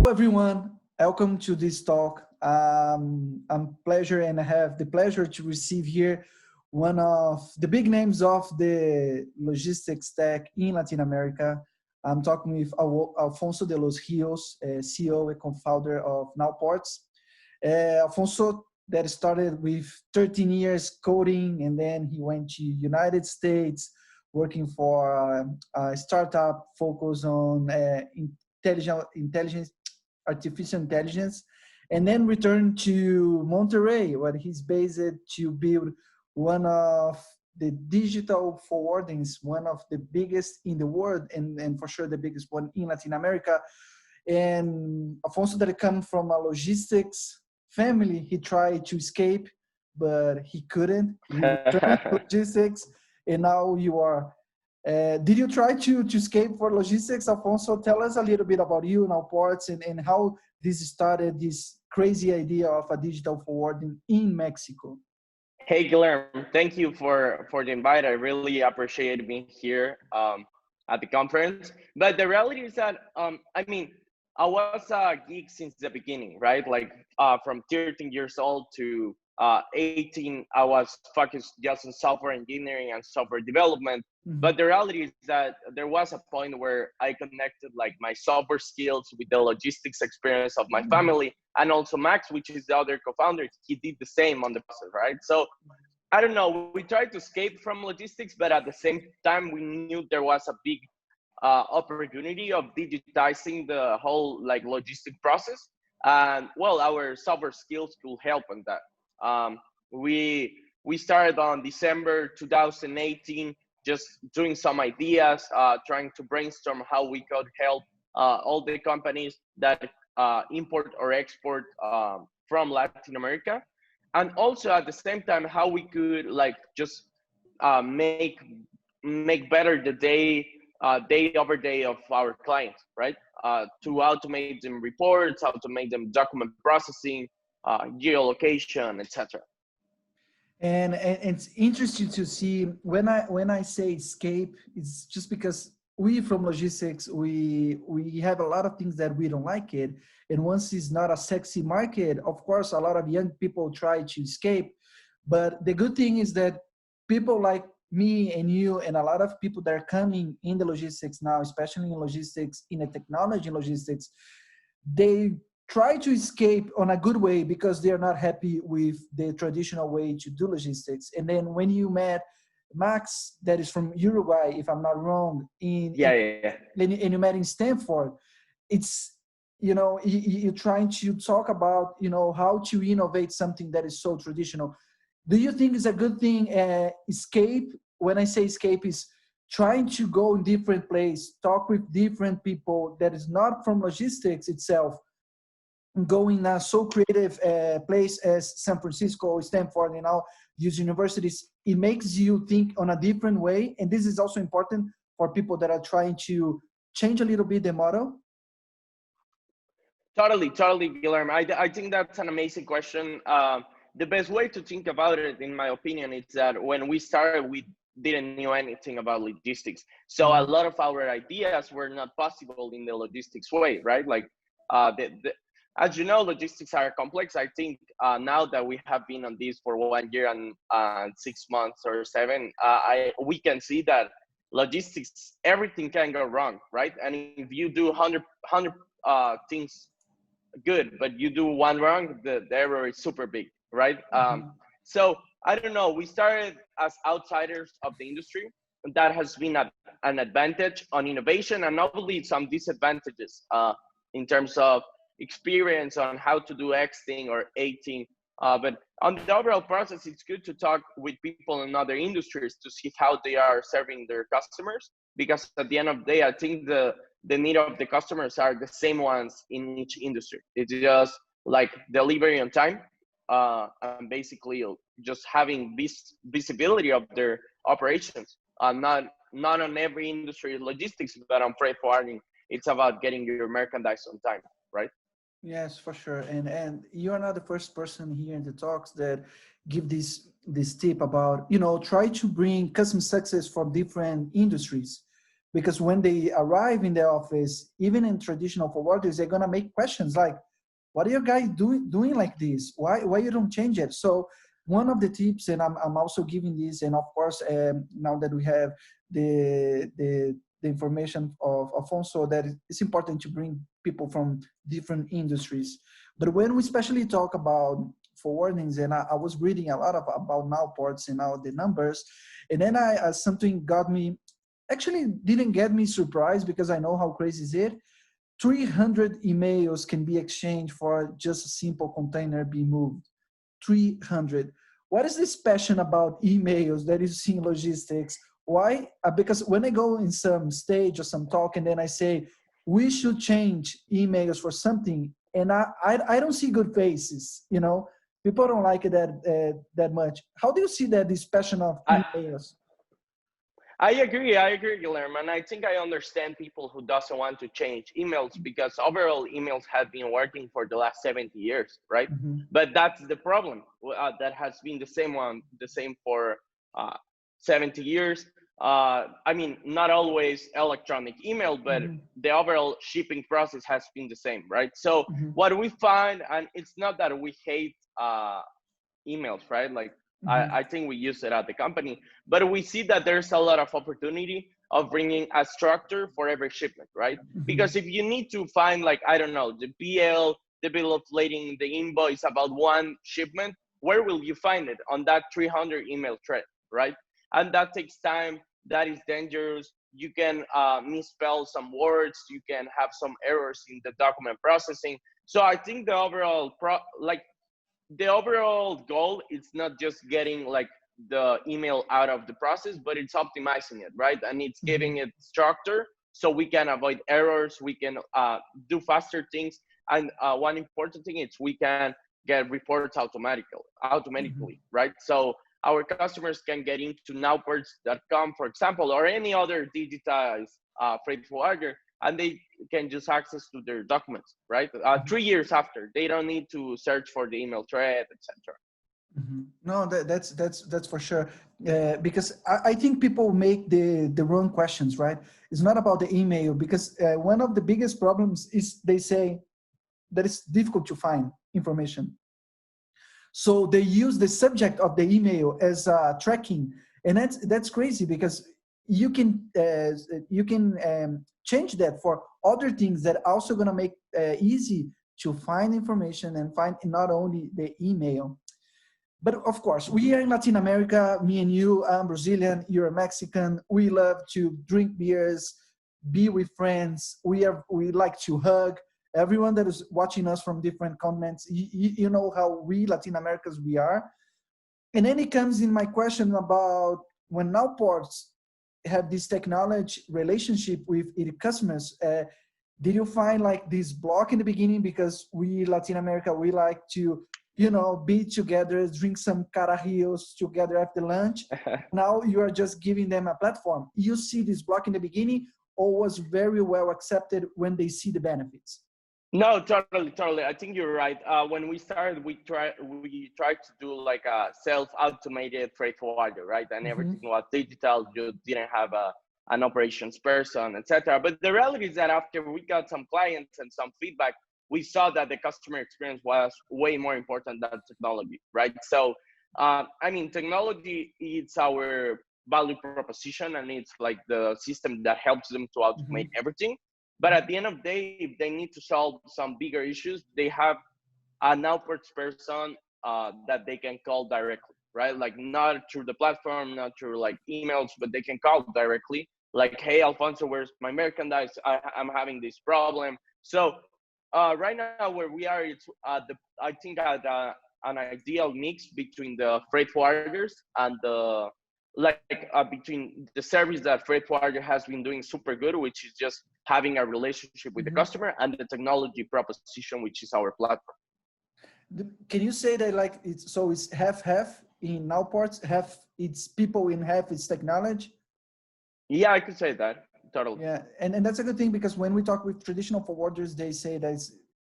everyone, welcome to this talk. I'm pleasure and I have the pleasure to receive here one of the big names of the logistics tech in Latin America. I'm talking with Alfonso de los Rios, CEO and co-founder of Newports. Alfonso that started with 13 years coding, and then he went to United States working for a startup focused on intelligence, artificial intelligence, and then returned to Monterrey, where he's based to build one of the digital forwardings, one of the biggest in the world, and for sure the biggest one in Latin America. And Alfonso that come from a logistics family, he tried to escape, but he couldn't. He returned to logistics, and now you are. Did you try to escape for logistics, Alfonso? Tell us a little bit about you and Newports and how this started, this crazy idea of a digital forwarding in Mexico. Hey, Guillermo, thank you for the invite. I really appreciate being here at the conference. But the reality is that, I was a geek since the beginning, right? Like from 13 years old to 18, I was focused just on software engineering and software development. Mm-hmm. But the reality is that there was a point where I connected like my software skills with the logistics experience of my family, and also Max, which is the other co-founder. He did the same on the process, right? So I don't know, we tried to escape from logistics, but at the same time, we knew there was a big opportunity of digitizing the whole like logistic process. And well, our software skills could help on that. We started on December 2018, just doing some ideas, trying to brainstorm how we could help all the companies that import or export from Latin America. And also at the same time, how we could like just make better the day over day of our clients, right? To automate them reports, how to make them document processing, geolocation, etc. And it's interesting to see when I say escape, it's just because we from logistics, we have a lot of things that we don't like it. And once it's not a sexy market, of course, a lot of young people try to escape. But the good thing is that people like me and you and a lot of people that are coming in the logistics now, especially in logistics, in the technology logistics, they try to escape on a good way because they're not happy with the traditional way to do logistics. And then when you met Max, that is from Uruguay, if I'm not wrong, and you met in Stanford, it's, you're trying to talk about, how to innovate something that is so traditional. Do you think it's a good thing, escape? When I say escape, is trying to go in different place, talk with different people that is not from logistics itself, going a so creative place as San Francisco, Stanford, these universities, it makes you think on a different way. And this is also important for people that are trying to change a little bit the model. Totally, Guillermo. I think that's an amazing question. The best way to think about it, in my opinion, is that when we started, we didn't know anything about logistics. So a lot of our ideas were not possible in the logistics way, right? Like, as you know, logistics are complex. I think now that we have been on this for 1 year and 6 months or 7, we can see that logistics, everything can go wrong, right? And if you do 100 things good, but you do one wrong, the error is super big, right? So I don't know, we started as outsiders of the industry. That has been an advantage on innovation, and obviously some disadvantages in terms of experience on how to do X thing or A thing. But on the overall process, it's good to talk with people in other industries to see how they are serving their customers, because at the end of the day, I think the need of the customers are the same ones in each industry. It's just like delivery on time, and basically just having this visibility of their operations. Not on every industry logistics, but on freight forwarding, it's about getting your merchandise on time, right? Yes, for sure. And you are not the first person here in the talks that give this tip about, try to bring customer success from different industries. because when they arrive in the office, even in traditional forwarders, they're going to make questions like, what are you guys doing like this? Why you don't change it? So one of the tips, and I'm also giving this, and of course, now that we have the information of Alfonso, that it's important to bring people from different industries. But when we especially talk about forwardings, and I was reading a lot about Newports and now the numbers, and then something got me, actually didn't get me surprised, because I know how crazy is it. 300 emails can be exchanged for just a simple container being moved. 300. What is this passion about emails that you see in logistics? Why? Because when I go in some stage or some talk, and then I say, we should change emails for something, and I don't see good faces, you know? People don't like it that much. How do you see that, this passion of emails? I agree, Guillermo, and I think I understand people who doesn't want to change emails, because overall emails have been working for the last 70 years, right? Mm-hmm. But that's the problem. That has been the same for 70 years. I mean, not always electronic email, but Mm-hmm. the overall shipping process has been the same, right? So Mm-hmm. what we find, and it's not that we hate emails, right? Like Mm-hmm. I think we use it at the company, but we see that there's a lot of opportunity of bringing a structure for every shipment, right? Mm-hmm. Because if you need to find, like, I don't know, the BL, the bill of lading, the invoice about one shipment, where will you find it? On that 300 email thread, right? And that takes time. That is dangerous. You can misspell some words. You can have some errors in the document processing. So I think the overall the overall goal is not just getting like the email out of the process, but it's optimizing it, right? And it's Mm-hmm. giving it structure so we can avoid errors, we can do faster things, and one important thing is we can get reports Mm-hmm. automatically, right? So our customers can get into nowports.com, for example, or any other digitized freight forwarder, and they can just access to their documents, right? 3 years after, they don't need to search for the email thread, etc. Mm-hmm. No, that's for sure. Because I think people make the wrong questions, right? It's not about the email, because one of the biggest problems is they say that it's difficult to find information. So they use the subject of the email as tracking, and that's crazy, because you can change that for other things that also gonna make easy to find information and find not only the email. But of course, we are in Latin America, me and you, I'm Brazilian, you're a Mexican. We love to drink beers, be with friends. We like to hug. Everyone that is watching us from different continents, you know how we Latin Americans we are. And then it comes in my question about when now ports have this technology relationship with its customers. Did you find like this block in the beginning, because we Latin America, we like to, you know, be together, drink some Rios together after lunch? Now you are just giving them a platform. You see this block in the beginning, or was very well accepted when they see the benefits? No, totally. I think you're right. When we started, we tried to do like a self-automated freight forwarder, right? And Mm-hmm. everything was digital. You didn't have an operations person, etc. But the reality is that after we got some clients and some feedback, we saw that the customer experience was way more important than technology, right? So, I mean, technology is our value proposition, and it's like the system that helps them to Mm-hmm. automate everything. But at the end of the day, if they need to solve some bigger issues, they have an outwards person that they can call directly, right? Like not through the platform, not through like emails, but they can call directly. Like, hey, Alfonso, where's my merchandise? I'm having this problem. So right now where we are, it's I think at an ideal mix between the freight forwarders and the between the service that freight forwarder has been doing super good, which is just having a relationship with the Mm-hmm. customer, and the technology proposition, which is our platform. Can you say that like it's so it's half in Nowports, half it's people in half it's technology? Yeah, I could say that totally. Yeah, and that's a good thing, because when we talk with traditional forwarders, they say that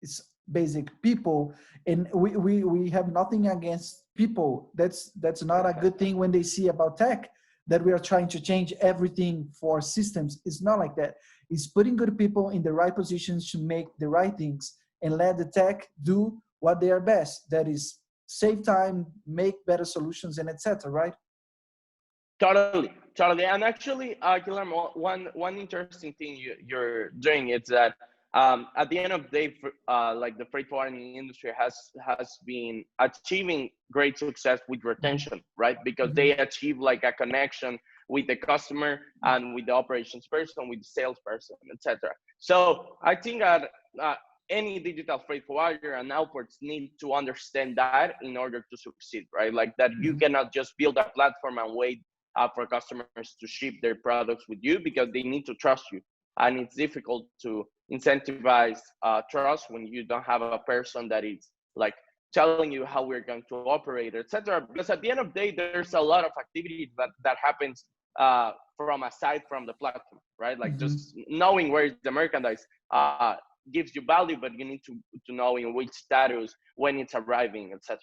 it's basic people, and we have nothing against people. That's not a good thing when they see about tech. that we are trying to change everything for systems. It's not like that. It's putting good people in the right positions to make the right things and let the tech do what they are best. That is save time, make better solutions, and etc. Right? Totally, totally. And actually, Guillermo, one interesting thing you're doing is that at the end of the day, like the freight forwarding industry has been achieving great success with retention, right? Because they achieve like a connection with the customer and with the operations person, with the salesperson, etc. So I think that any digital freight forwarder and outports need to understand that in order to succeed, right? Like that you cannot just build a platform and wait for customers to ship their products with you, because they need to trust you. And it's difficult to incentivize trust when you don't have a person that is like telling you how we're going to operate, etc. Because at the end of the day, there's a lot of activity that happens from aside from the platform, right? Like just knowing where is the merchandise gives you value, but you need to know in which status, when it's arriving, etc.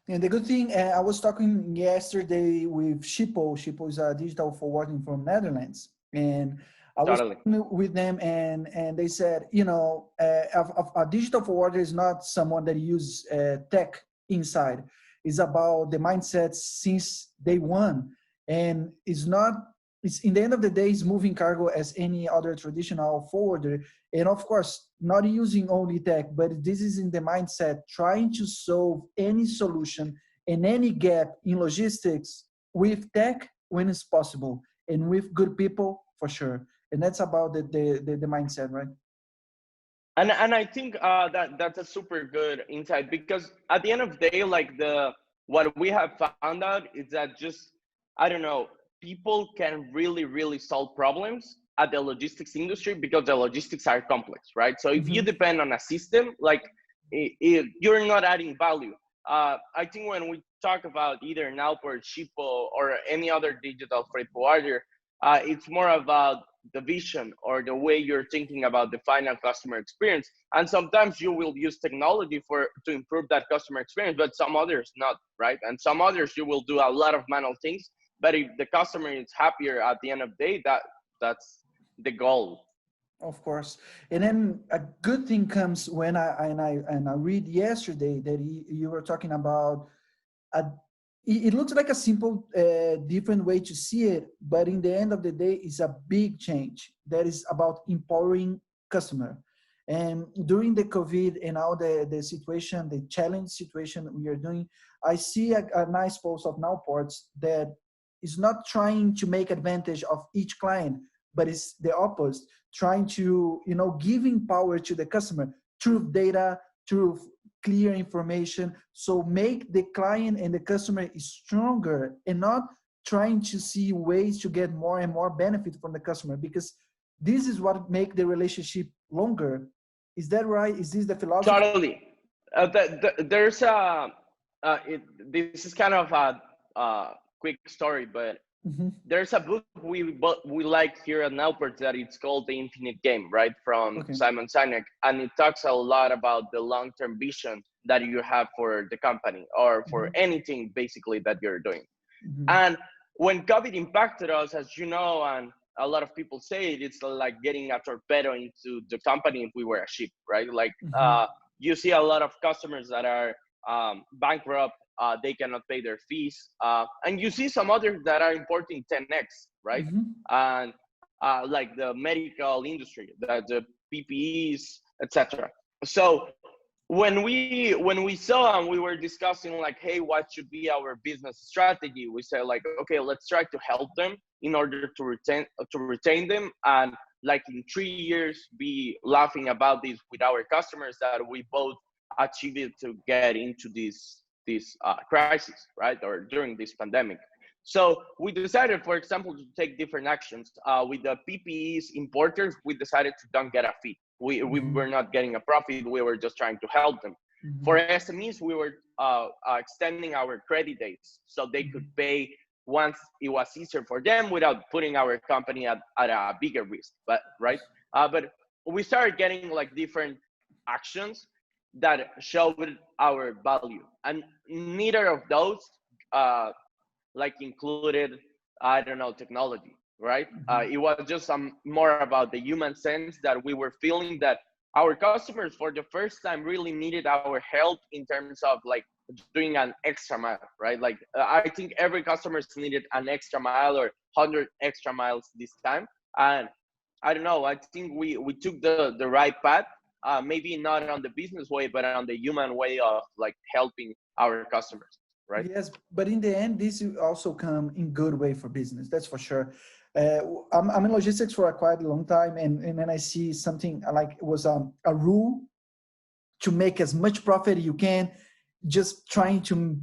And the good thing, I was talking yesterday with Shippo. Shippo is a digital forwarding from Netherlands, and I was Totally. talking with them, and they said, you know, a digital forwarder is not someone that uses tech inside. It's about the mindset since day one, and it's not. It's in the end of the day, it's moving cargo as any other traditional forwarder, and of course, not using only tech, but this is in the mindset, trying to solve any solution and any gap in logistics with tech when it's possible, and with good people for sure. And that's about the mindset, right? And I think that's a super good insight, because at the end of the day, like what we have found out is that just, I don't know, people can really solve problems at the logistics industry because the logistics are complex, right? So if you depend on a system, like you're not adding value. I think when we talk about either Nowport, Shippo, or any other digital freight forwarder, it's more about the vision or the way you're thinking about the final customer experience. And sometimes you will use technology to improve that customer experience, but some others not, right? And some others you will do a lot of manual things. But if the customer is happier at the end of the day, that's the goal. Of course. And then a good thing comes when I read yesterday that you were talking about a, it looks like a simple different way to see it, but in the end of the day it's a big change that is about empowering customer. And during the COVID and now the situation, the challenge situation we are doing, I see a nice post of Nowports that is not trying to make advantage of each client, but it's the opposite, trying to, you know, giving power to the customer through data, through clear information. So make the client and the customer stronger, and not trying to see ways to get more and more benefit from the customer, because this is what make the relationship longer. Is that right? Is this the philosophy? Totally. There's this is kind of a quick story, but there's a book we like here at Newports that it's called The Infinite Game, right, from Okay. Simon Sinek, and it talks a lot about the long-term vision that you have for the company or for anything basically that you're doing. And when COVID impacted us, as you know, and a lot of people say it, it's like getting a torpedo into the company if we were a ship, right? Like you see a lot of customers that are bankrupt, they cannot pay their fees, and you see some others that are importing 10x, right? And like the medical industry, the PPEs, etc. So when we saw and we were discussing like, hey, what should be our business strategy, we said like, okay, let's try to help them in order to retain them, and like in 3 years be laughing about this with our customers that we both achieved to get into this crisis, right, or during this pandemic. So we decided, for example, to take different actions. With the PPEs importers, we decided to don't get a fee. We were not getting a profit. We were just trying to help them. For SMEs, we were extending our credit dates so they could pay once it was easier for them without putting our company at a bigger risk. But right, but we started getting like different actions that showed our value, and neither of those like included I don't know, technology, right? Mhm. It was just more about the human sense that we were feeling that our customers for the first time really needed our help in terms of like doing an extra mile, right? Like I think every customer needed an extra mile or 100 extra miles this time. And I don't know, I think we took the right path, maybe not on the business way, but on the human way of like helping our customers, right? Yes, but in the end, this will also come in good way for business. That's for sure. I'm in logistics for a quite a long time, and when I see something like it was a rule to make as much profit you can, just trying to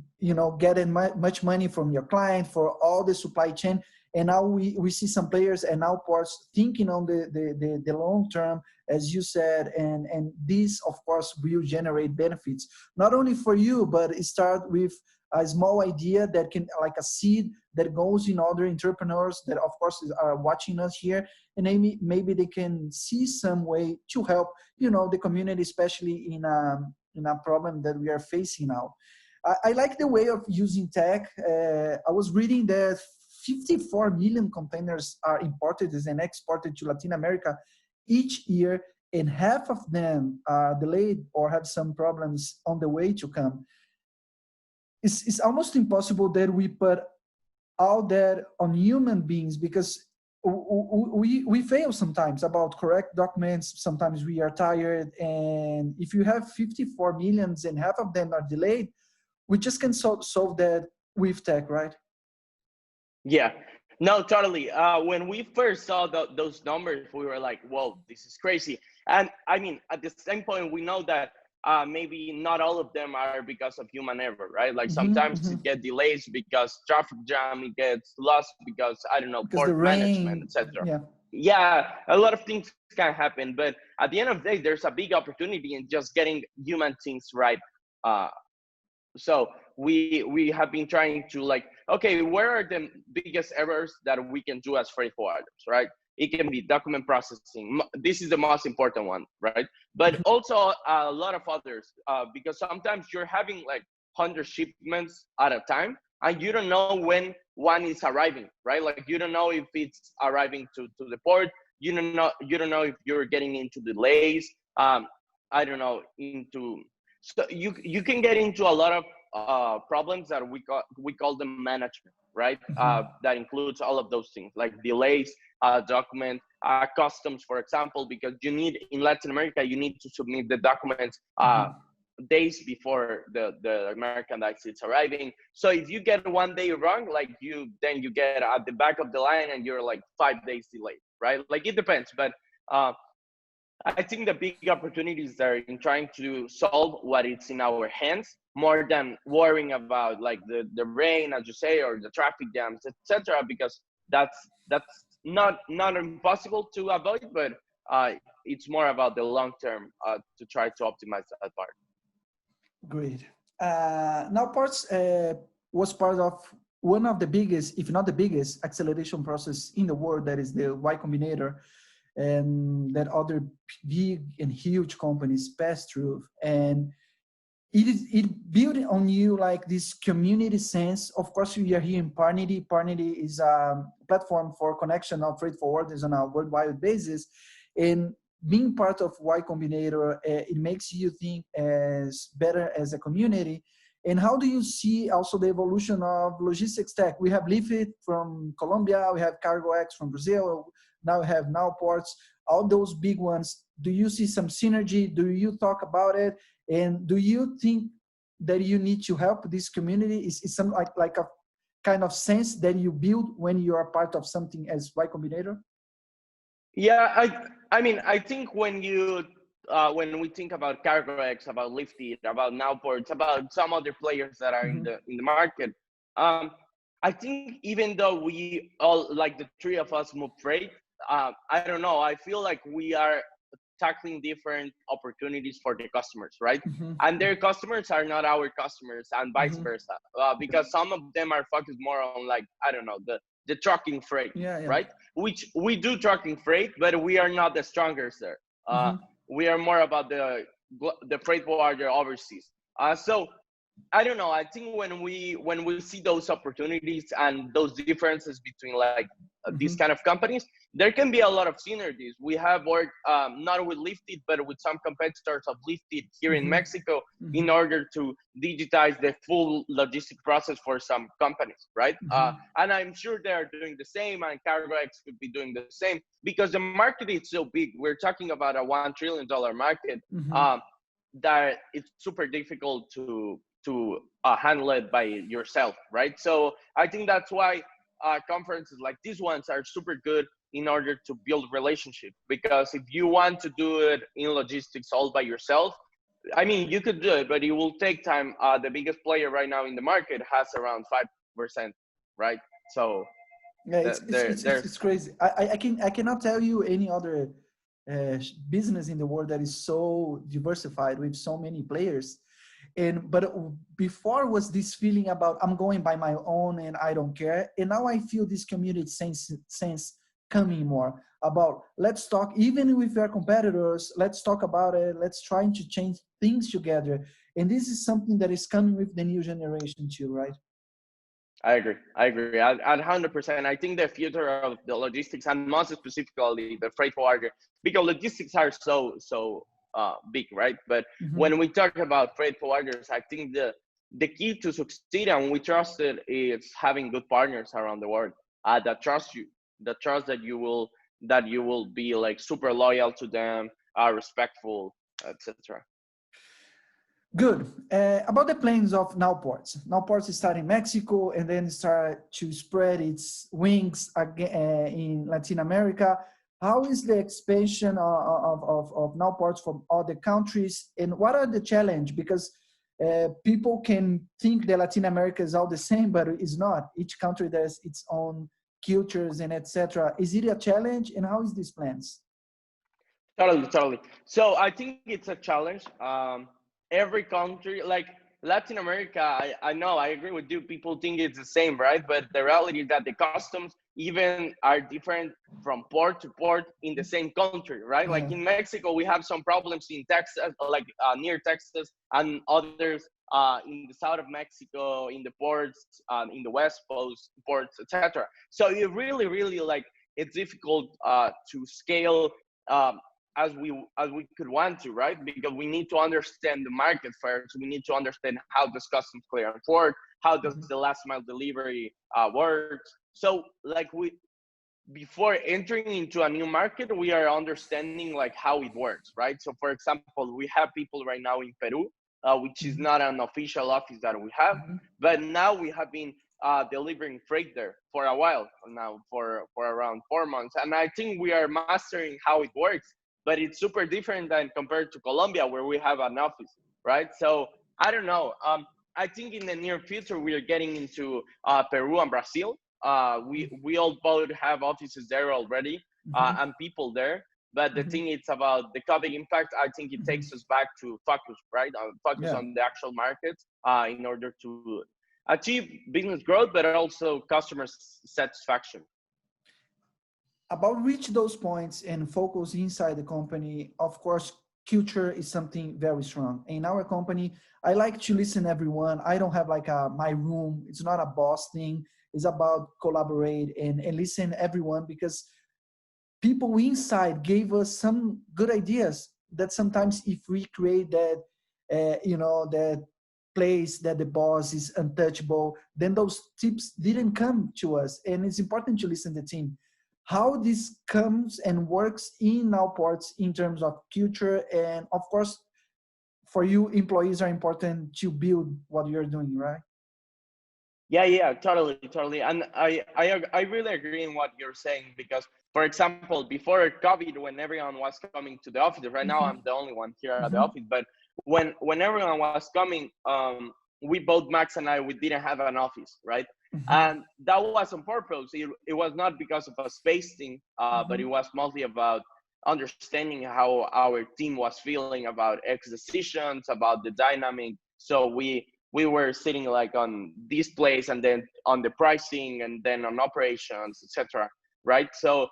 get in much money from your client for all the supply chain. And now we see some players and now ports thinking on the long term, as you said, and this of course will generate benefits not only for you, but it start with a small idea that can like a seed that goes in other entrepreneurs that of course are watching us here, and maybe they can see some way to help the community, especially in a problem that we are facing now. I like the way of using tech. I was reading that 54 million containers are imported and exported to Latin America each year, and half of them are delayed or have some problems on the way to come. It's almost impossible that we put all that on human beings, because we fail sometimes about correct documents. Sometimes we are tired, and if you have 54 millions and half of them are delayed, we just can solve that with tech, right? Yeah, no, totally. When we first saw those numbers, we were like, "Whoa, this is crazy." And I mean, at the same point, we know that maybe not all of them are because of human error, right? Like Hmm, sometimes hmm. it get delays because traffic jam, it gets lost because I don't know, Because port the management, rain, etc. yeah. Yeah, a lot of things can happen, but at the end of the day, there's a big opportunity in just getting human things right. Uh, so we have been trying to like, okay, where are the biggest errors that we can do as freight forwarders, right? It can be document processing. This is the most important one, right? But Mhm. also a lot of others, because sometimes you're having like 100 shipments at a time and you don't know when one is arriving, right? Like you don't know if it's arriving to the port. You don't know if you're getting into delays. I don't know, into, so you can get into a lot of problems that we call them management, right? Mhm. That includes all of those things like delays, document, customs, for example, because you need in Latin America you need to submit the documents Mhm. days before the merchandise is arriving. So if you get one day wrong, like then you get at the back of the line and you're like 5 days delayed, right? Like it depends, but uh, I think the big opportunities are in trying to solve what is in our hands more than worrying about like the rain, as you say, or the traffic jams, etc. Because that's not impossible to avoid, but it's more about the long term to try to optimize that part. Great. Now, parts was part of one of the biggest, if not the biggest, acceleration process in the world. That is the Y Combinator, and that other big and huge companies pass through. And it built on you like this community sense. Of course, we are here in Parnity. Parnity is a platform for connection of freight forwarders on a worldwide basis. And being part of Y Combinator, it makes you think as better as a community. And how do you see also the evolution of logistics tech? We have Leafit from Colombia, we have CargoX from Brazil, now we have Nowports, all those big ones. Do you see some synergy? Do you talk about it? And do you think that you need to help this community? Is some like a kind of sense that you build when you are part of something as Y Combinator? Yeah, I mean, I think when we think about CargoX, about Lifted, about Nowports, about some other players that are in Mm-hmm. the market, um, I think even though we all like the three of us move freight, I don't know. I feel like we are tackling different opportunities for the customers, right? Mm-hmm. And their customers are not our customers, and vice Mm-hmm. versa, because some of them are focused more on like I don't know the trucking freight, Yeah, yeah. right? Which we do trucking freight, but we are not the strongest there. Mm-hmm. We are more about the freight forwarder overseas. So I don't know. I think when we see those opportunities and those differences between like these Hmm. kind of companies, there can be a lot of synergies. We have worked not with Lifted, but with some competitors of Lifted here in Hmm. Mexico in Hmm. order to digitize the full logistic process for some companies, right? Hmm. And I'm sure they are doing the same, and CargoX could be doing the same because the market is so big. We're talking about a $1 trillion market. Hmm. Um, that it's super difficult to handle it by yourself, right? So I think that's why conferences like these ones are super good in order to build relationship. Because if you want to do it in logistics all by yourself, I mean, you could do it, but it will take time. The biggest player right now in the market has around 5%, right? So Yeah, it's there's crazy. I cannot tell you any other business in the world that is so diversified with so many players. And but before was this feeling about I'm going by my own and I don't care. And now I feel this community sense coming more about let's talk even with our competitors. Let's talk about it. Let's try to change things together. And this is something that is coming with the new generation too, right? I agree. I agree. At 100%. I think the future of the logistics and most specifically the freight forwarder, because logistics are so big, right? But Hmm. when we talk about freight forwarders, I think the key to succeed and we trust it is having good partners around the world that trust you, that trust that you will be like super loyal to them, respectful, etc. Good. About the plans of Nowports. Nowports started in Mexico and then start to spread its wings again, in Latin America. How is the expansion of Nowports from other countries, and what are the challenge? Because people can think that Latin America is all the same, but it's not. Each country has its own cultures and etc. Is it a challenge, and how is these plans? Totally, totally. So I think it's a challenge. Every country, like Latin America, I know, I agree with you. People think it's the same, right? But the reality is that the customs even are different from port to port in the same country, right? Like Uh, in Mexico, we have some problems in Texas, like near Texas, and others in the south of Mexico, in the ports, in the West Coast ports, etc. So it really, really like it's difficult to scale um, as we could want to, right? Because we need to understand the market first. We need to understand how does customs clearance work, how does the last mile delivery work. So like we before entering into a new market, we are understanding like how it works, right? So for example, we have people right now in Peru, which is mhm, not an official office that we have, mhm. but now we have been delivering freight there for a while now, for around 4 months, and I think we are mastering how it works. But it's super different than compared to Colombia, where we have an office, right? So I don't know. I think in the near future we are getting into Peru and Brazil. We all both have offices there already Mhm. and people there. But the Mhm. thing it's about the COVID impact. I think it Mhm. takes us back to focus, right? Focus Yeah. on the actual market in order to achieve business growth, but also customer satisfaction. About reach those points and focus inside the company, of course, culture is something very strong. In our company, I like to listen everyone. I don't have like a my room. It's not a boss thing. It's about collaborate and listen everyone because people inside gave us some good ideas that sometimes if we create that that place that the boss is untouchable, then those tips didn't come to us. And it's important to listen to the team how this comes and works in our ports in terms of culture. And of course, for you employees are important to build what you're doing, right? Yeah, yeah, totally, totally. And I really agree in what you're saying because, for example, before COVID, when everyone was coming to the office, right now I'm Mm-hmm. the only one here at the Mm-hmm. office, but when everyone was coming, we both Max and I we didn't have an office, right? Mm-hmm. And that was on purpose. It was not because of a space thing, but Mm-hmm. it was mostly about understanding how our team was feeling about X decisions, about the dynamic. So we were sitting like on this place and then on the pricing and then on operations, etc. Right? So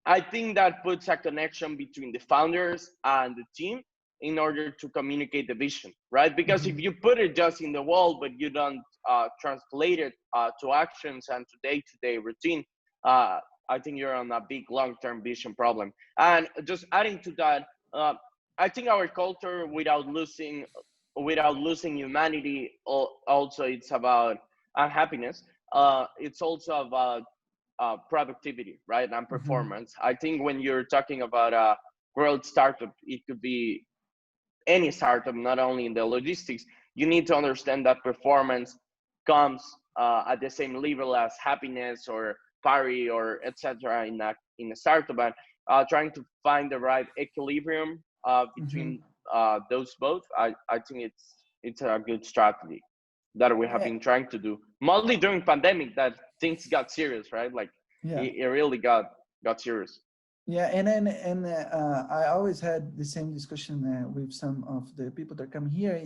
I think that puts a connection between the founders and the team. in order to communicate the vision, right? Because if you put it just in the wall, but you don't translate it to actions and to day-to-day routine, I think you're on a big long-term vision problem. And just adding to that, I think our culture, without losing humanity, also it's about happiness. It's also about productivity, right, and performance. I think when you're talking about a growth startup, it could be any startup, not only in the logistics. You need to understand that performance comes at the same level as happiness or party or etc. In a startup, and trying to find the right equilibrium between those both. I think it's a good strategy that we have Yeah, been trying to do. Mostly during pandemic, that things got serious, right? Like yeah. it really got serious. Yeah, I always had the same discussion with some of the people that come here.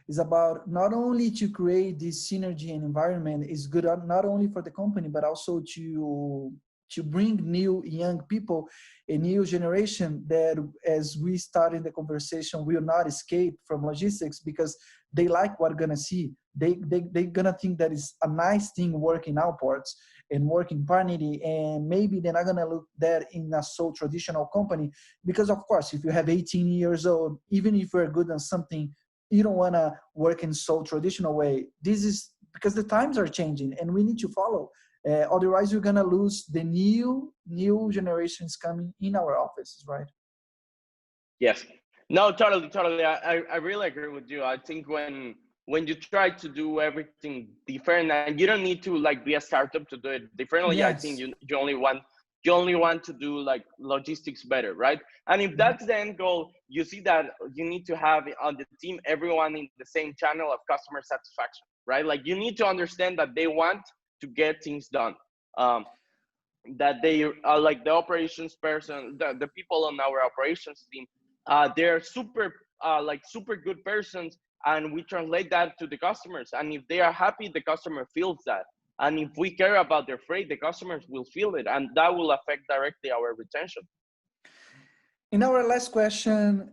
Is about not only to create this synergy and environment is good not only for the company but also to bring new young people, a new generation that, as we start in the conversation, will not escape from logistics because they like what gonna see. They gonna think that is a nice thing working out ports and working Parnity, and maybe they're not gonna look that in a so traditional company because, of course, if you have 18 years old, even if you're good on something, you don't wanna work in so traditional way. This is because the times are changing and we need to follow. Otherwise, we're gonna lose the new generations coming in our offices, right? Yes. No, totally. I really agree with you. I think when you try to do everything different, and you don't need to like be a startup to do it differently. I think Yes. you only want to do like logistics better, right? And if that's the end goal, you see that you need to have on the team everyone in the same channel of customer satisfaction, right? Like you need to understand that they want to get things done. Um, that they are like the operations person, the people on our operations team, they're super good persons, and we translate that to the customers, and if they are happy, the customer feels that, and if we care about their freight, the customers will feel it, and that will affect directly our retention. In our last question,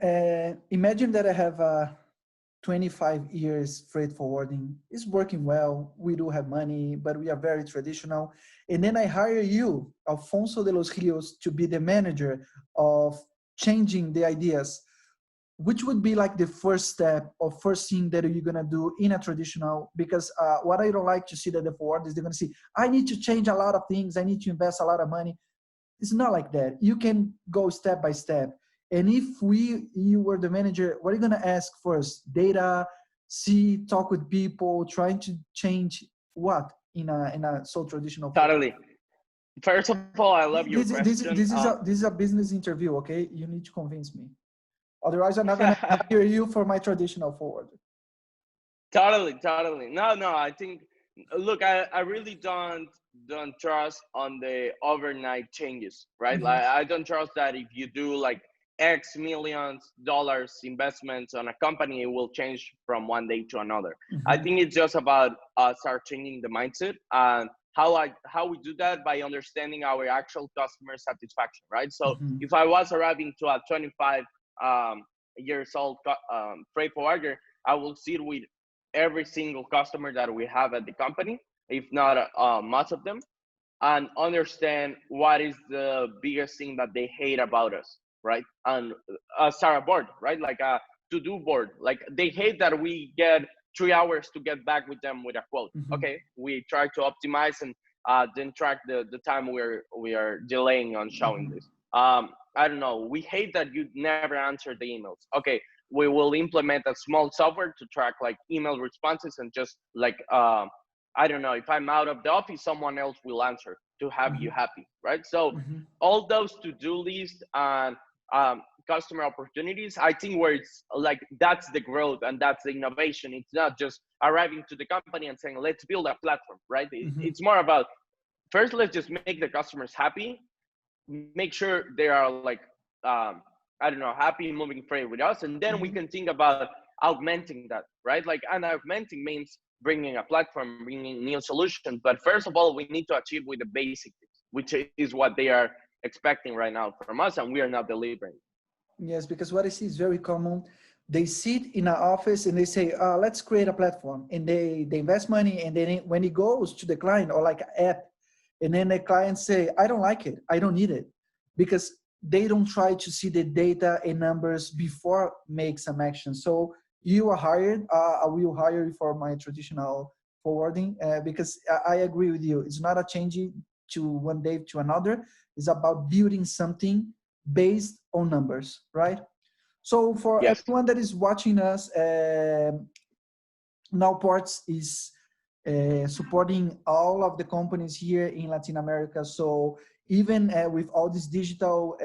imagine that I have 25 years freight forwarding. It's working well. We do have money, but we are very traditional. And then I hire you, Alfonso de los Rios, to be the manager of changing the ideas. Which would be like the first step or first thing that you're gonna do in a traditional? Because what I don't like to see that the forwarders, they're gonna see, I need to change a lot of things. I need to invest a lot of money. It's not like that. You can go step by step. And if you were the manager, what are you gonna ask first? Data, see, talk with people, trying to change what in a so traditional form. Totally. First of all, I love your question. This is a business interview, okay? You need to convince me. Otherwise, I'm not gonna hire you for my traditional forward. Totally. No. I think, look, I really don't trust on the overnight changes, right? Mm-hmm. Like I don't trust that if you do like X millions dollars investments on a company, it will change from one day to another. I Mm-hmm. think it's just about start changing the mindset, and how we do that by understanding our actual customer satisfaction, right? So Mm-hmm. if I was arriving to a 25 years old freight forwarder, I will sit with every single customer that we have at the company, if not most of them, and understand what is the biggest thing that they hate about us, right? And start a board, right? Like a to-do board. Like they hate that we get 3 hours to get back with them with a quote. Mm-hmm. Okay, we try to optimize and then track the time we are delaying on showing Mm-hmm. this. I don't know. We hate that you never answer the emails. Okay, we will implement a small software to track like email responses and just like I don't know, if I'm out of the office, someone else will answer to have you happy, right? So Mm-hmm. all those to-do lists and customer opportunities, I think where it's like that's the growth and that's the innovation. It's not just arriving to the company and saying let's build a platform, right? Mm-hmm. It's more about first let's just make the customers happy, make sure they are like I don't know, happy moving freight with us, and then we Mm-hmm. can think about augmenting that, right? Like, and augmenting means bringing a platform, bringing new solutions. But first of all, we need to achieve with the basic things, which is what they are expecting right now from us, and we are not delivering. Yes, because what I see is very common. They sit in an office and they say, let's create a platform. And they invest money. And then when it goes to the client or like an app, and then the client say, I don't like it. I don't need it. Because they don't try to see the data and numbers before make some action. So you are hired. I will hire you for my traditional forwarding because I agree with you. It's not a changing to one day to another. It's about building something based on numbers, right? So for Yes. everyone that is watching us, Newports is supporting all of the companies here in Latin America. So even with all this digital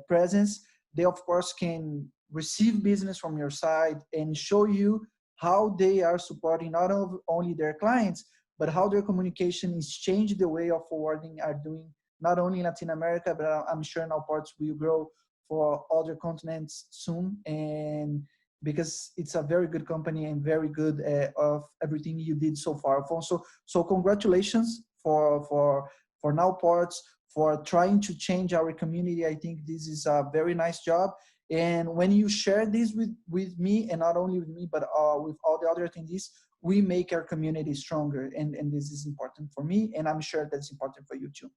presence, they of course can receive business from your side and show you how they are supporting not only their clients, but how their communication is changing the way of forwarding are doing, not only in Latin America, but I'm sure Newports will grow for other continents soon. And because it's a very good company and very good of everything you did so far, Alfonso. So congratulations for Newports for trying to change our community. I think this is a very nice job. And when you share this with me, and not only with me, but with all the other attendees, we make our community stronger. And this is important for me, and I'm sure that's important for you too.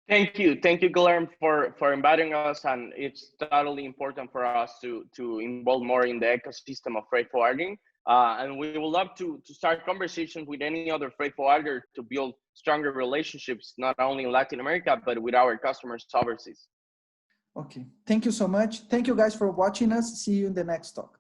Thank you, Guillermo, for inviting us, and it's totally important for us to involve more in the ecosystem of freight forwarding. And we would love to start conversations with any other freight forwarder to build stronger relationships, not only in Latin America, but with our customers overseas. Okay, thank you so much. Thank you guys for watching us. See you in the next talk.